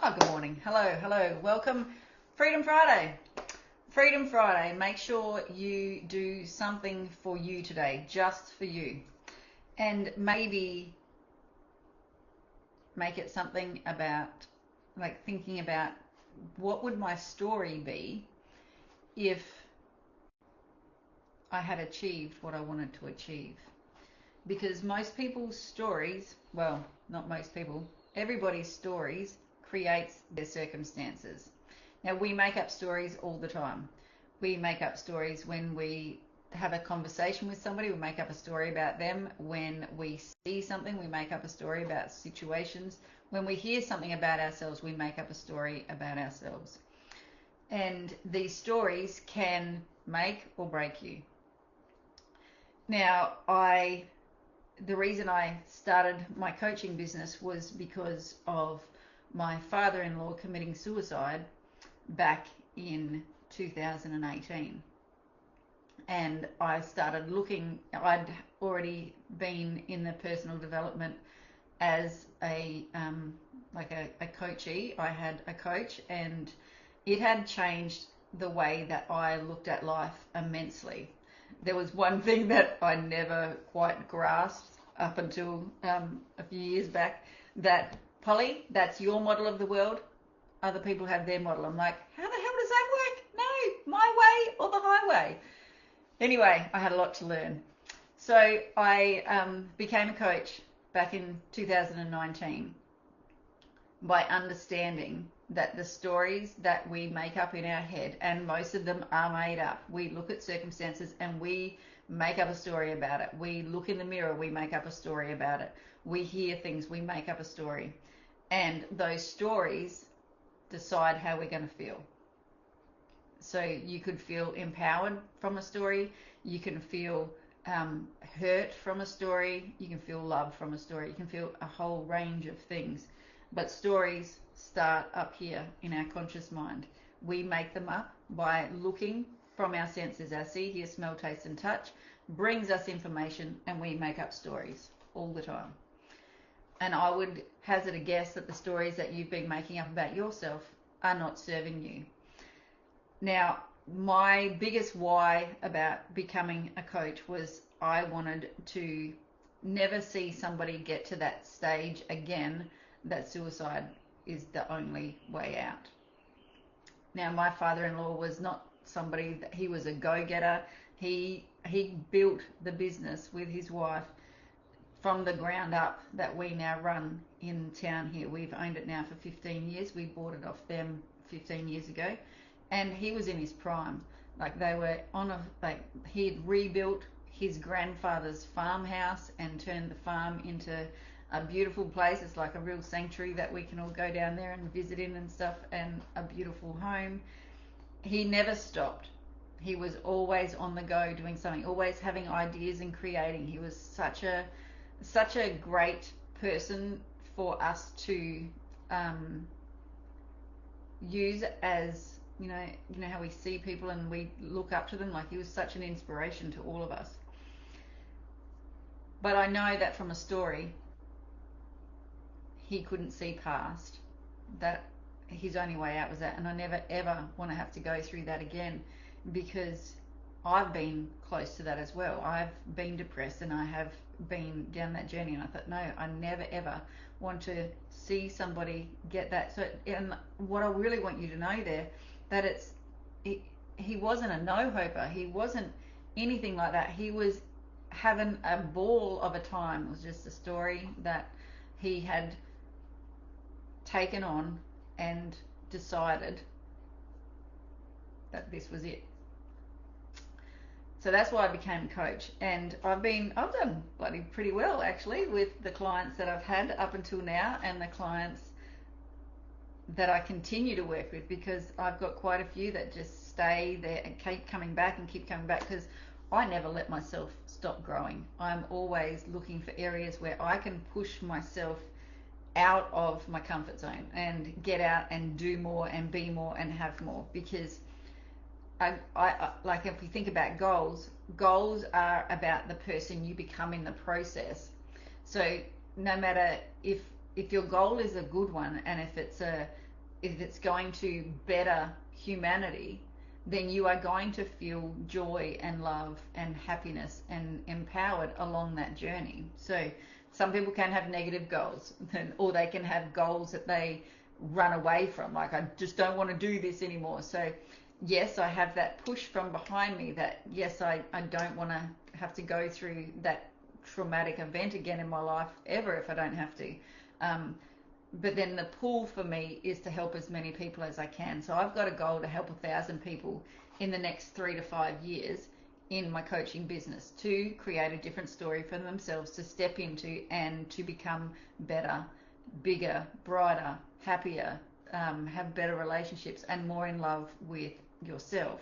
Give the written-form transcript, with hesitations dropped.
Oh, good morning. Hello. Welcome. Freedom Friday. Freedom Friday. Make sure you do something for you today, just for you. And maybe make it something about, like, thinking about what would my story be if I had achieved what I wanted to achieve. Because most people's stories, well, not most people, everybody's stories creates their circumstances. Now, we make up stories all the time. We make up stories when we have a conversation with somebody, we make up a story about them. When we see something, we make up a story about situations. When we hear something about ourselves, we make up a story about ourselves. And these stories can make or break you. Now, the reason I started my coaching business was because of my father-in-law committing suicide back in 2018. And I started looking, I'd already been in the personal development as a coachee. I had a coach, and it had changed the way that I looked at life immensely. There was one thing that I never quite grasped up until a few years back, that Polly, that's your model of the world. Other people have their model. I'm like, how the hell does that work? No, my way or the highway. Anyway, I had a lot to learn. So I became a coach back in 2019 by understanding that the stories that we make up in our head, and most of them are made up. We look at circumstances and we make up a story about it. We look in the mirror, we make up a story about it. We hear things, we make up a story. And those stories decide how we're going to feel. So you could feel empowered from a story. You can feel hurt from a story. You can feel love from a story. You can feel a whole range of things. But stories start up here in our conscious mind. We make them up by looking from our senses. Our see, hear, smell, taste, and touch brings us information, and we make up stories all the time. And I would hazard a guess that the stories that you've been making up about yourself are not serving you. Now, my biggest why about becoming a coach was I wanted to never see somebody get to that stage again that suicide is the only way out. Now, my father-in-law was not somebody that he was a go-getter. He built the business with his wife from the ground up that we now run in town here. We've owned it now for 15 years. We bought it off them 15 years ago. And he was in his prime. Like, they were he'd rebuilt his grandfather's farmhouse and turned the farm into a beautiful place. It's like a real sanctuary that we can all go down there and visit in and stuff, and a beautiful home. He never stopped. He was always on the go doing something, always having ideas and creating. He was such a great person for us to use as, you know how we see people and we look up to them. Like, he was such an inspiration to all of us. But I know that from a story, he couldn't see past that. His only way out was that, and I never ever want to have to go through that again, because I've been close to that as well. I've been depressed and I have been down that journey, and I thought, no, I never ever want to see somebody get that. So, and what I really want you to know there, that he wasn't a no-hoper. He wasn't anything like that. He was having a ball of a time. It was just a story that he had taken on and decided that this was it. So that's why I became a coach, and I've done bloody pretty well actually with the clients that I've had up until now, and the clients that I continue to work with, because I've got quite a few that just stay there and keep coming back, because I never let myself stop growing. I'm always looking for areas where I can push myself out of my comfort zone and get out and do more and be more and have more. Because I like, if we think about goals are about the person you become in the process. So no matter if your goal is a good one, and if it's a if it's going to better humanity, then you are going to feel joy and love and happiness and empowered along that journey. So some people can have negative goals, or they can have goals that they run away from, like, I just don't want to do this anymore. So yes, I have that push from behind me that yes, I don't want to have to go through that traumatic event again in my life ever if I don't have to. But then the pull for me is to help as many people as I can. So I've got a goal to help 1,000 people in the next 3 to 5 years in my coaching business, to create a different story for themselves to step into and to become better, bigger, brighter, happier, have better relationships and more in love with yourself.